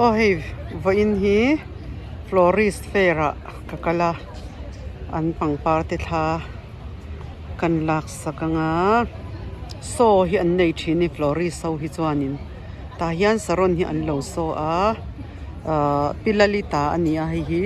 Oh hey, vain hi florist fair kakala an pangpar te tha kan lak sakanga so hi an nei thini florist so hi chuanin ta hian saron hi an lo so a pilalita ania hi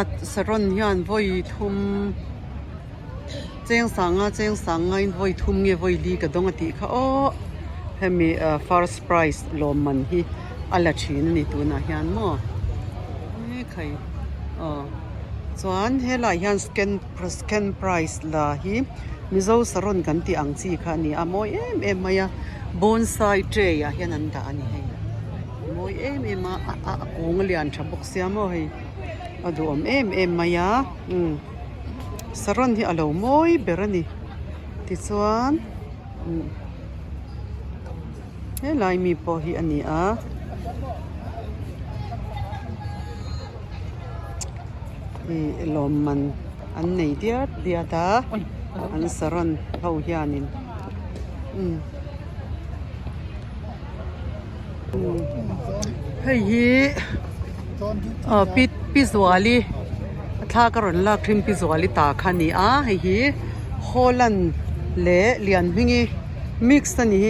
at saron hian voi thum cheng sanga in voi thum nge voi li ka dong ati kha o hemi first price lo man hi ala thin ni tu na hian mo khai chuan hela hian scan price la hi mizo saron kan ti ang chi kha ni amoi em maya bonsai tray ya hian an da ani hei moi em a kong lian thabok sia mo hei adu em maya saron hi alo moi berani ti chuan helai mi po hi ani a lom man an nei dia da an saron ho hianin hei hi pizwali tha karon la krim pizwali ta khani a hei hi Holland le lian hingi mix ani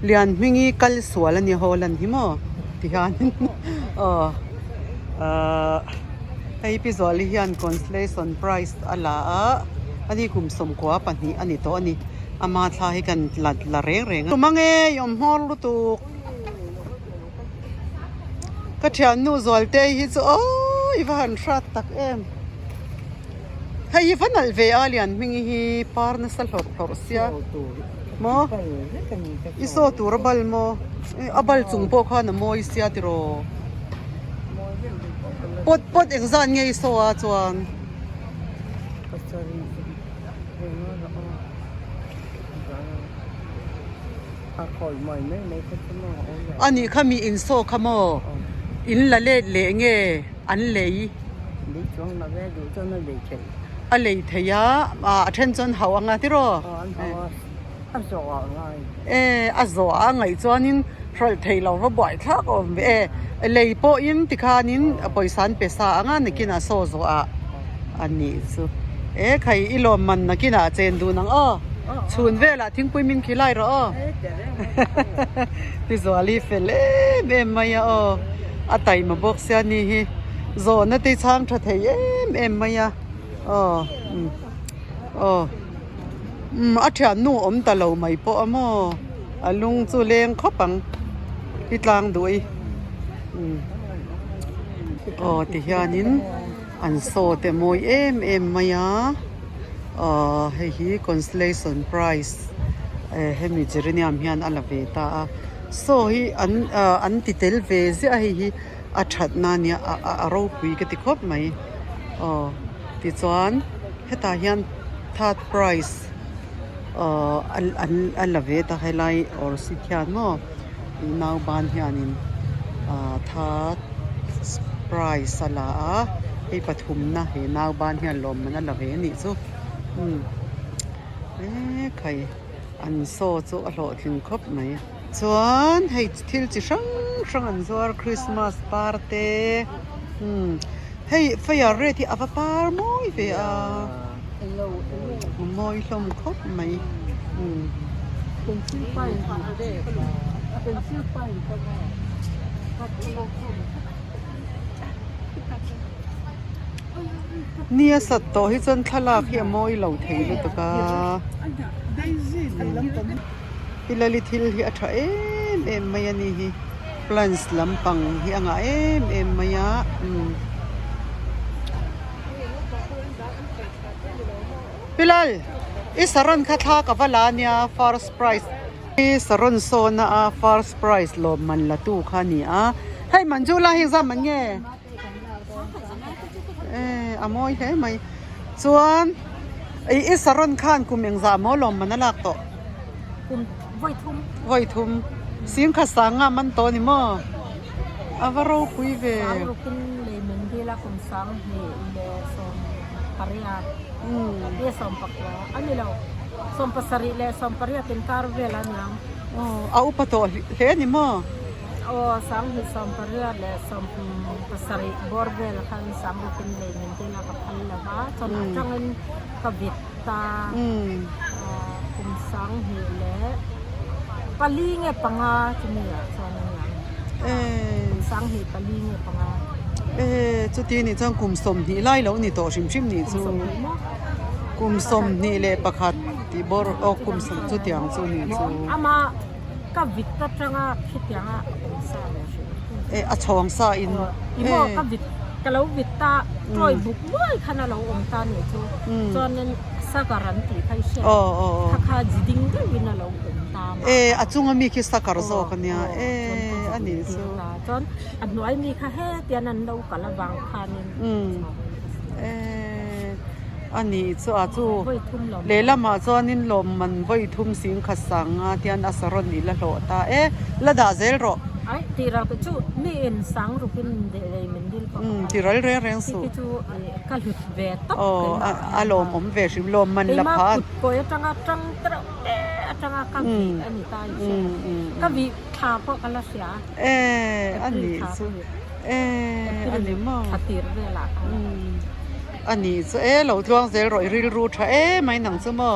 lian hingi kal swal ani Holland hi mo ti han hei pizwali hian consolation prize ala a ani kum som kwa pani ani to ani ama thla hi kan la reng tumange yom hol lu tu ka thian nu zolte hi chu oi van thrat tak em hei vanal ve alian mingi hi parna sal hor sia mo iso turbal mo abal chung po kha na mo isia tiro pot exam nge iso a chuan ani khami in so khamo in la le nge an lei li chuang na ve du chon na le che a lei theya a then chon hawanga tiro a zo a ngai a zo a ngai chuanin rol thei lo ro boi thak om lei po in tikhanin poisan pesa anga nikina so zo a ani chu khai ilom man nakina chen du nang chhun vela thingpui min khilai ro pizwali fele be maya atai ma box ya ni hi zo na ti chang tha thei em maya a thian nu om ta lo mai po amo alung chu leng khopang hitlang dui ti hianin an so te moi em maya hei hi consolation prize hemi jiriniam hian ala ve ta so hi an titel ve zi a hi a that na nia a ro pui ka ti khop mai ti chuan heta hian third prize an la ve ta helai or si thian mo now ban hianin third prize ala ei pathum na he now ban hian lom man la ve ni chu khai an so chu a hlo thin khop mai chuan hei thil chi sang an zuar Christmas party hei fair rate ava par moi ve a moi lom khop maiเป็นชื่อป้ายของเด็กเป็นชื่อป้ายของnia sat to hi chan thalak hi moi lo thei lu to ka hilali thil hi atha em maya ni hi plants lampang hi anga em maya pilal isaron kha tha ka wala nia first prize saron so na first prize lo man la tu kha ni a ให้มันจูลาเฮงซ้ำมันแง่อมอยเฮ้ไหมส่วนไอ้อิสรอนข้านกุมยังสามอลมมันน่ารักต่อกุมไว้ทุ่มเสียงขัดสังมันโตนี่มั้งวเราคุยเวเรากินเลยเหมือนที่ละกุมสังเฮเลสมปริยาเรียสมปักว่าอันนี้เราสมปัสริเลสมปริยาเป็นการเวลายังเอาอุปโตเฮ้นี่มั้งสังเฮสมปริยาเลสมปัสริบอร์เวลคันสังเรากินเลยเหมือนที่ละกับพันละบ้าจนจังเงินกับวิตากุมสังเฮเลปาลีเงี้ยปังอาจุนี่อ่ะจนยังสังเฮปาลีเงี้ยปังอาจุดที่นี่จังกุมสมนี่ไล่แล้วนี่โตชิมนี่จูกุมสมนี่เลยประคัดที่บอร์กุมสมจุดยังจูนี่จูอามากับวิตาจังอ่ะคิดยังอ่ะสาเลยชองซาอินอีโมกับวิตก็เราวิตาปล่อยบุกด้วยขนาดเราองตาเนี่ยจูจนนั้นสักการันตีใครเชื่อถ้าจิดิ้งก็วินาเราองตาจุงมีคิดสักการะโซกันเนี่ยอันนี้จูจนอันน้อยมีแค่เตียนันเรากระวังคันอันนี้จูเลล่ามาจอนินลมมันไว้ทุ่มสิงขัดสังเตียนอัสรนี่ละโลตาละดาเซลโรไอ้ที่เราไปจูมีเอ็นสังรูปินเดลมันดิลก็ที่เราเรียนสูที่จูกัลหุดเวทอารมณ์ผมเวชิลมมันละพัดก็จังจังตระจังกังกีอันนี้ตายก็วิทาพวกอะไรเสียอันนี้อันนี้มั้งขัดตีร์เวลาอันนี้เราทวงเซลรอยริลรูทไม่หนังสมอ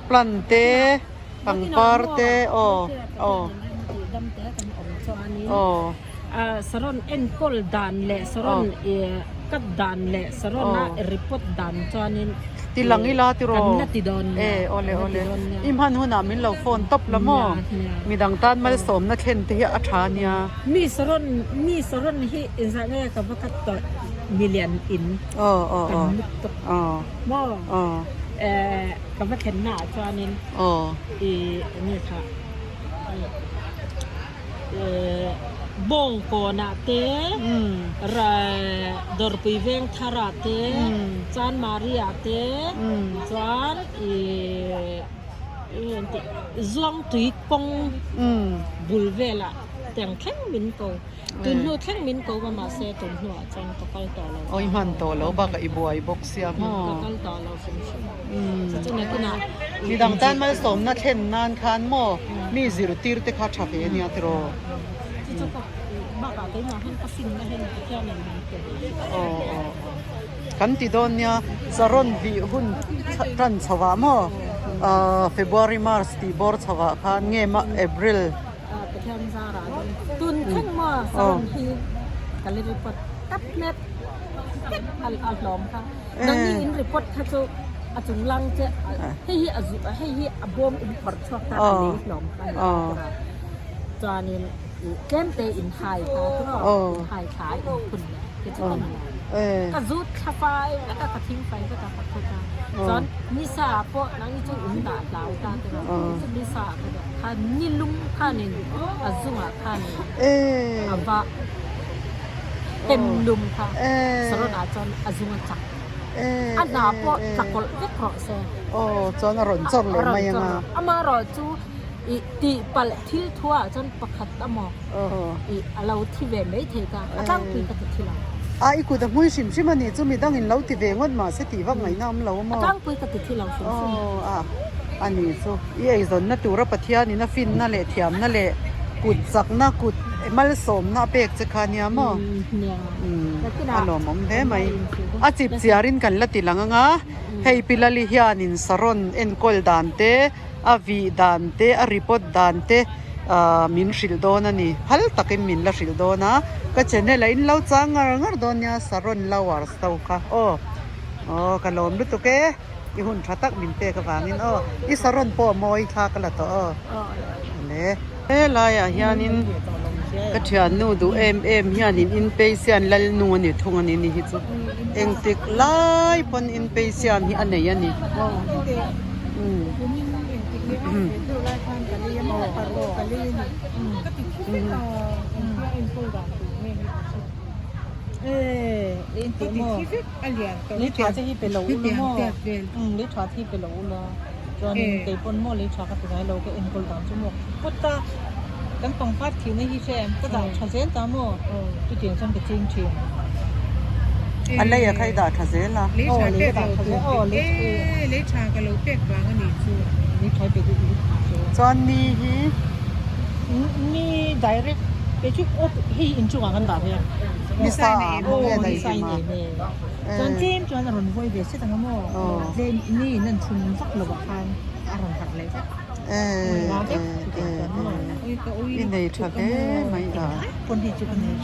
ปลันเตปังปาร์เตสรอนเอ็นกอลดันเละสรอนกัดดันเละสรอนน่ะรีพอร์ตดันจอนินติลังอีลาติโรกันนัติดอนโอเลอิมฮันหัวหน้ามินเราโฟนตบละมั้งมีดังตันมาสมนักเข็นที่อัฐานีมีสรอนที่อินสังเกตกับว่ากัดต่อมิลเลียนอินกันมุตตมั้งกับว่าเข็นหน้าจอนินนี่ค่ะบงโกนาเตรดอร์ปีเวงทาราเตจานมาริอาเตจานจวงตุยปงบุลเวล่าแต่งแข่งมินโกตุนหัวแข่งมินโกมาเซตุนหัวจังตะไคร้ต่อเราโอ้ยมันต่อแล้วบักอีบัวอีบ็อกเซียมั้งตะไคร้ต่อเราสิจังเลยที่น่ะมีดังตันมาสมนักเข็นนานคันมั้งมีซิรุตีร์เตะขาชักเนียติโรกันติดอนเนี่ยสรอนวิหุ่นรันสวามอFebruary March ที่บอร์สวาคันเงี้ยมา April ตุนขึ้นมาสรอนที่กันเลยรีพอร์ตตับเน็ตอัลลอมค่ะดังนี้อินรีพอร์ตเขาจะอาจุงลังจะให้อบวมอินบัตรชอบตาลีหลอมไปจานินเกมเตอินไทยค่ะทุกคนไทยขายคุณก็จะเป็นกระจุดคาไฟแล้วก็กระทิ้งไฟก็จะขัดขัดจนนิสาพวกนั้นจะอุ่นดาดลาวกันแต่ว่านิสาค่ะนิลุงค่ะนี่อาจุงอ่ะค่ะนี่อาบะเต็มลุมค่ะสรุปอาจารย์อาจุงจักอันนั้นพวกตะกอลเล็กกระเซจนอร่อยจังเลยมายังไงอามารอจูตีปัลทิลทัวจนประคัตตมเราที่เวไม่เทกันตั้งปีกันที่เราอีกูแต่มุ่งชิมมันนี่จะมีตั้งอินเราที่เวงวันมาเสตีว่าไงน้ำเรามาตั้งปีกันที่เราชิมอันนี้จูไอ้ส่วนนั่นตัวรับประทานนี่น่าฟินน่าเละเทียมน่าเละกุดสักน่ากุดมัลสมน่าเป็กจะขานยามั้งอารมณ์มันได้ไหมจิบเสียรินกันละติลังงะให้พิลาลิฮยานินสรอนเอ็นโกลดันเตอาวีดันเตอาริปอดดันเตมินชิลโดนันี่ฮัลตักมินละชิลโดนะก็เช่นนี้แหละอินเราจ้างงานโดนยาสรอนลาวาร์สตาวค่ะกันลมดูตัวเกอีหุ่นชัตักมินเตกับวางินอีสรอนปอมอยทากันละตัวเนี่ยลายเฮียนินก็เทียนนูดูเอ็มเฮียนินอินเปเซียนลัลนูนี่ทุ่งอันนี้นี่ฮิตเอ็งติกลายปนอินเปเซียนที่อันไหนยันนี่เ Inti mo. Li chwa che hi pe lo mo. Li chwa thi pe lo lo. Cho nên cái pon mo li chwa ka pai lo ke in kol dang chu mo. Putta kan tong pat thi ne hi sem ta da cha zen ta mo. Tu tian sang ke ching ching. อันไรอะใครด่าทะเซล่ะ Li chwa ke da cha zen. Li chwa ka lo pek ba nga ni chu. Li chwa pe du. จอนนี้ฮี Ni direct pe chu hi in chu ang da phe. มิซาโมเงได Ni ซิ sai มา ne. Chon chim chon ron voi be se tang mo. Zen ni nan chun sak lo ba khan aron hat le sa. เอออินในทะเลไม่ได้ คนที่จุกันนี่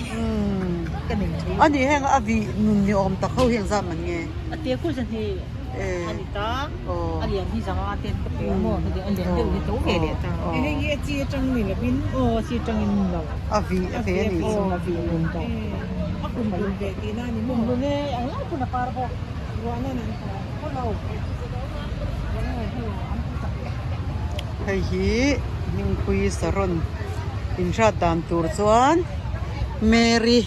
กันนี่ อันนี้แห้งอวีนุนยอมตะเข้าเฮียงซ้ำมันไง เตียคู่จันทีอันนี้ตาอันเลียนที่สังอาเตียนกับเปียโม่คืออันเลียนเดี๋ยวที่โตเกลียตาเฮ้ยจีจังนี่ละบินจีจังนี่เรา อวีเฟนี่ อวีลุนตาคุณลุนเดกีน่านี่มึงลุนเนี่ยอันนั้นคุณปาร์บรัวนั่นนั่นคนเรา ไอ้ฮีมิงคุยสรนอินชาดามตูร์จวนเมรี่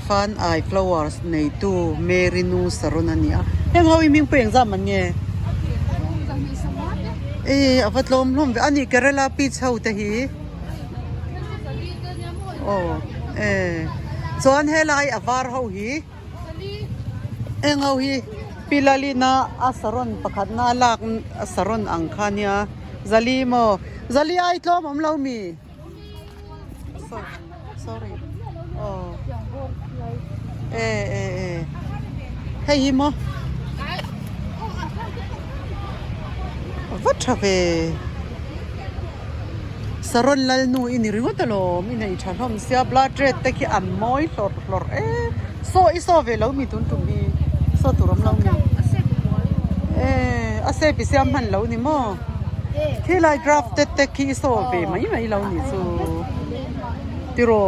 ฟันไอฟลาวเวอร์สในตู้เมรี่นูสรนอันนี้เฮงเขาอีมิงเปลี่ยนซ้ำมันไงอวัดลมอันนี้กระลาปีเช่าแต่ฮีโอ้จวนเฮลัยอวาร์เขาฮีเขาฮีPilalina asron pakhat na lak asron ang khania zali mo zali ai tlom am lo mi sorry hey mo what have saron lal nu ini ringo talom ina I thalom sia blood red te ki an moi hlor so iso ve lo mi tun tum mi so turam lo mi ase pi siam han lo ni mo ki lai drafted te ki so ve mai lo ni so tiro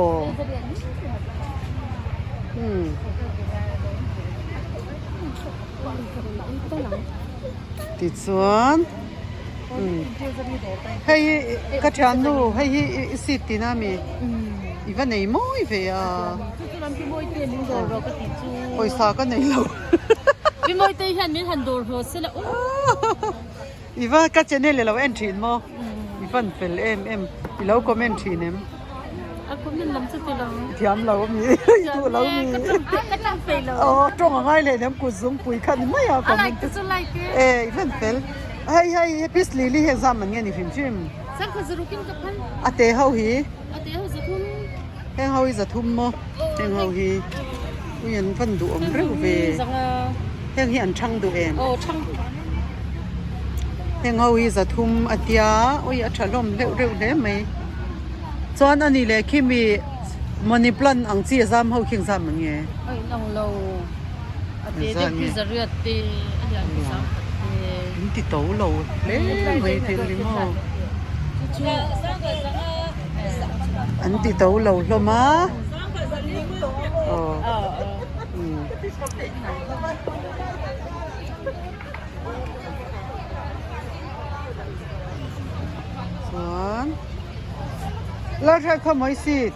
ti chuan hey ka chan nu hey sit ti na mi ivan nei moi ve a oi sa ka nei lo Vì mỗi tay hắn mình hắn đồ hồ sẽ là Iva ka channel lo entry mo Ivan fel em lo comment em Ako min lam sa tilang Thiam lo mi tu lo mi Ka lang fe lo trong ngai le nem ku zum pui khan mai a comment Ka so like Ivan fel hey pis lili he zaman nge ni film San ka zarukin ka pan ate hau hi Ate ho sa kun heng hau za thum mo heng hau hi uyan fan du om reu ve heng hi an thang du em chang heng hau hi za thum atia oi a thalom reu le mai chuan ani le khimi money plan ang chi zam ho khing zam nge Ai nang lo Ate de ki zariat te Ayan sa ti to lo le mai te li mo an ti to lo lo ma Soan la tha khamai sit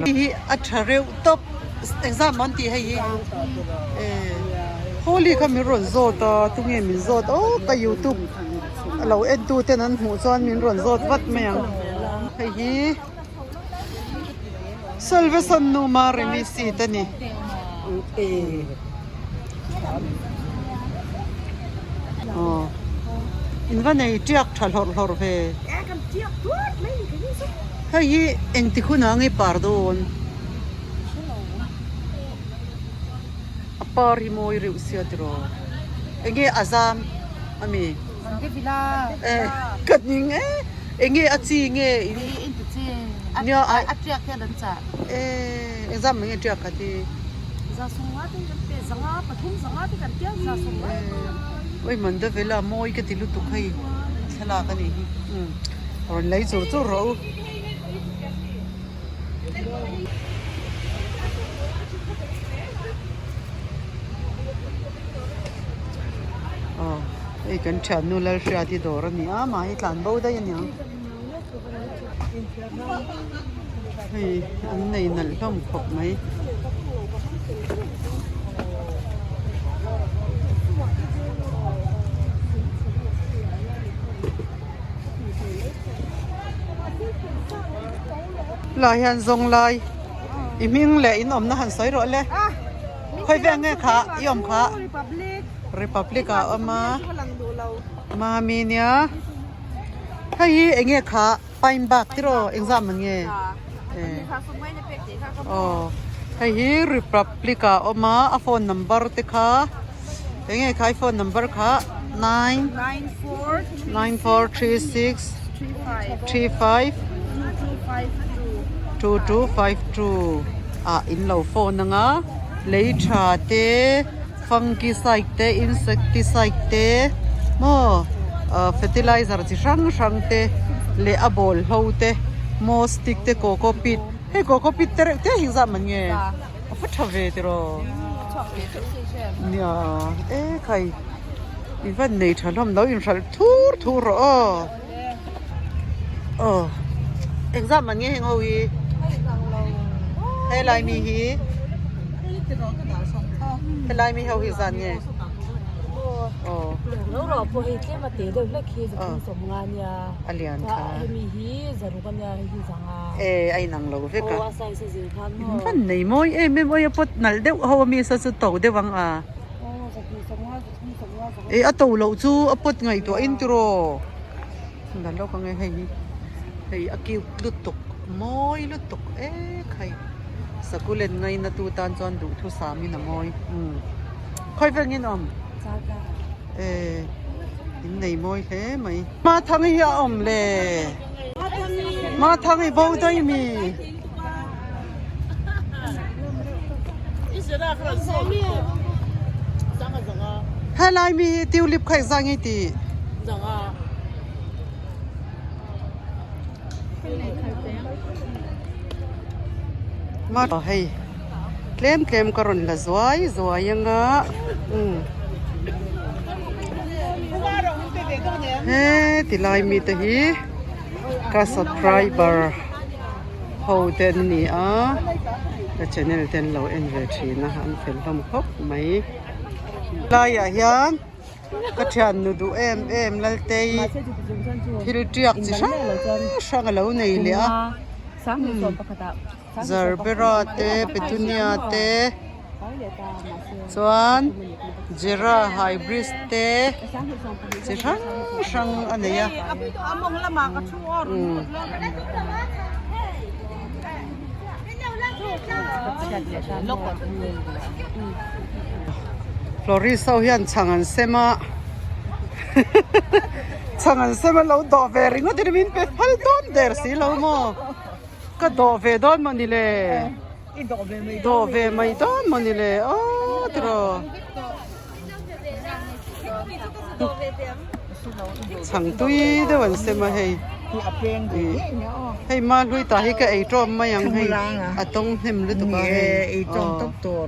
hi athareu top exam mon ti hai holy khami ron zo ta tunge min zo ta youtube lo en tu ten an hu chuan min ron zo wat meng hei hi salvation no ma remisi tani in van nei tiak thal hor ve Kam tiak tuat mai ka ni sa hei eng ti khuna ngai pardon apar hi moi riu sia tro enge azam ami Ke bila katning enge achi nge in tu che nya Atiak ke dan cha exam nge tiak ka ti Za sunga te pe zanga pathum zanga te kan tiak za sunga oi man da vela moi ka tilu tu khai thala ka ni ron lai zur ro ei kan chan nu lal sha ti dor ni a mai tlan bo da yan yang เฮ้ยอันไหนนั่นล่อมครบไหมลายหันทรงลายอีมิงแหละอินอมนะหันสวยรอเลยค่อยแวงไงคะยอมคะRepublic อ่ะมามีเนี่ยให้เองไงคะไปบักที่รอเอ็งซ้ำมันไงอ๋อให้ Republic อ่ะมาอ่ะ phone number ติค่ะเองไงคะ phone number ค่ะ2252 อ่ะอินเราโฟนนะงะเลยชาเตฟังกิไซเตอินเซกติไซเตโมเฟติไลเซอร์ที่ช่างเตเลอะบอลโฮเตโมสติกเตโกโกปิดเฮ้โกโกปิดเตหิซามันเงี้ยฟัดทเวติโรเนี่ยใครอีวันนี้ฉันทำแล้วอินฉันทูร์เอ็งซามันเงี้ยเฮงเอาวีให้ลายมีฮีให้ลายมีเฮาฮีซันเนี่ยแล้วรอพอเฮเจมาเตเดเล็กฮีจะสมงานยาอเลียนค่ะมีฮีจะรู้กันยาฮีจังไอ้นังเราเฟกะว่าใส่เสื้อผ้ามันไหนมอยไม่มอยปดนัลเดเฮามีสัสตุเดวังอะตัวเราจูปดไงตัวอินทรนั่นเราก็ไงให้อากิวลุตกมอยลุตกใครสกุลเล่นไงนะตูตานจอนดูทุสามีนะมอยค่อยเพิ่งยินอมอินไหนมอยแท้ไหมมาทางให้อมเลยมาทางให้เบาได้มีให้ลายมีติวลิบไข่ซังไงตีมาต่อให้เคลมกรณละสวยยังอ่ะติลายมีแต่ฮีก็ subscriber โฮเดนนี่แต่ channel เดนเราเอ็นเวทีนะฮะอันเป็นลำครบไหมลายอย่างยันก็ฉันนูดูเอ็มแล้วเตยที่เราเจียกจิช่างเราในเลยZarbirate, Petuniate, Swan, Jira, Hybriste, Shang, Anaya. Florisa Hian Changan Sema. Changan Sema low dovering, what did you mean? Hold on there, see, low more. ก็ดอเวดอนมันนี่เลยดอเวไม่ดอนมันนี่เลยตรอช่างตุยเดี๋ยววันเสมาให้มาลุยตาให้กับไอ้จอมมายังให้ต้องเห็มหรือตัวไอ้จอมตบตัว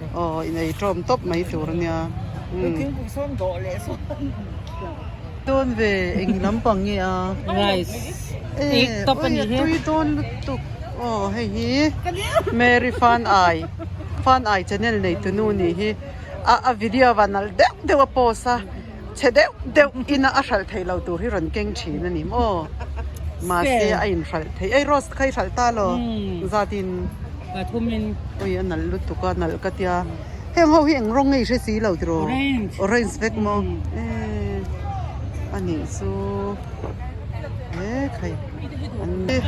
ไอ้จอมตบไม่ตัวเนี่ยโดนเวเองลำปังเนี่ยอีกตบเป็นยังไงตุยโดนตุกให้ฮีเมรี่ฟันไอชแนลในตัวนู้นนี่ฮีวิดีโอวันนั้นเดี๋ยวโพสเช่เดี๋ยวอินาอัชลไทยเราตัวที่รันเก่งชีนั่นนี่มาเสียไอ้รัลไทยไอ้รอสใครรัลตาโลซาดินทุ่มมินโอ้ยนั่นลุตุกันนั่นก็เตียเฮงเขาเฮงร้องไงใช่สีเราตัวออเรนจ์เวกมอันนี้สูใครอันนี้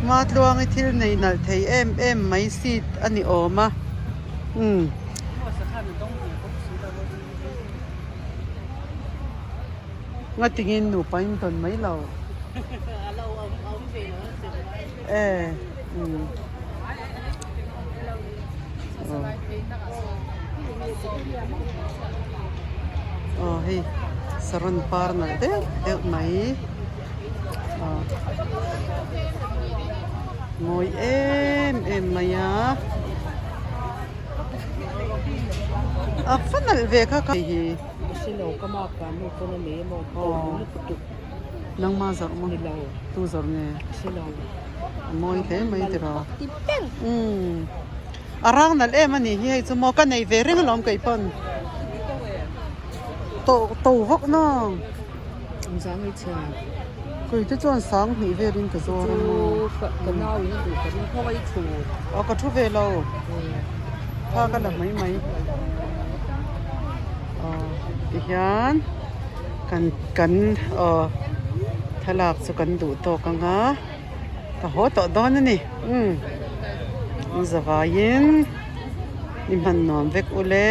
มาทวงไอ้ที่ในนั่นไทยเอ็มไม่สิอันนี้มางั้นจริงๆหนูไปตอนไม่เราเฮ้ยสรนปาร์นั่นเด็กไหมมวยเอ็มมายาฟันนัลเวค่าใครฮีไม่ใช่เราก็มาการลูกคนนี้มาโอ้ nang ma zor mo Nilaw. tu zor nge Silaw. moi the mai tira Tipen. arang nal em ani hi chu mo ka nei ve ring lom kai pon to vok no Ang sang ay siya. koi te chon sang ni ve ring ka zo mo Ka naw yun du ka rin kawai chu. a ka thu ve lo tha ka la mai mai ti hian kan thalak chu kan du to ka nga ka ho to don ni zawayin ni man nom vek ule